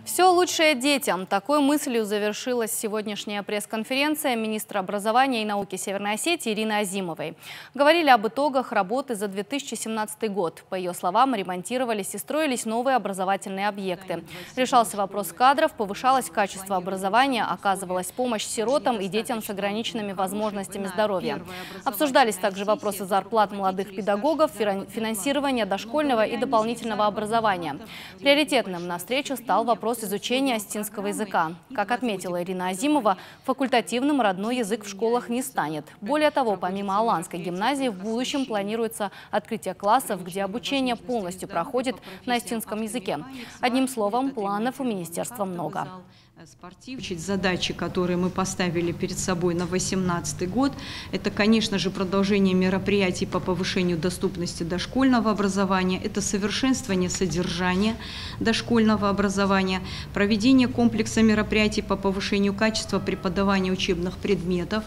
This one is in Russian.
Все лучшее детям. Такой мыслью завершилась сегодняшняя пресс-конференция министра образования и науки Северной Осетии Ирины Азимовой. Говорили об итогах работы за 2017 год. По ее словам, ремонтировались и строились новые образовательные объекты. Решался вопрос кадров, повышалось качество образования, оказывалась помощь сиротам и детям с ограниченными возможностями здоровья. Обсуждались также вопросы зарплат молодых педагогов, финансирования дошкольного и дополнительного образования. Приоритетным на встрече стал вопрос изучения осетинского языка. Как отметила Ирина Азимова, факультативным родной язык в школах не станет. Более того, помимо Аланской гимназии, в будущем планируется открытие классов, где обучение полностью проходит на осетинском языке. Одним словом, планов у министерства много. Задачи, которые мы поставили перед собой на 2018 год, это, конечно же, продолжение мероприятий по повышению доступности дошкольного образования, это совершенствование содержания дошкольного образования, проведение комплекса мероприятий по повышению качества преподавания учебных предметов,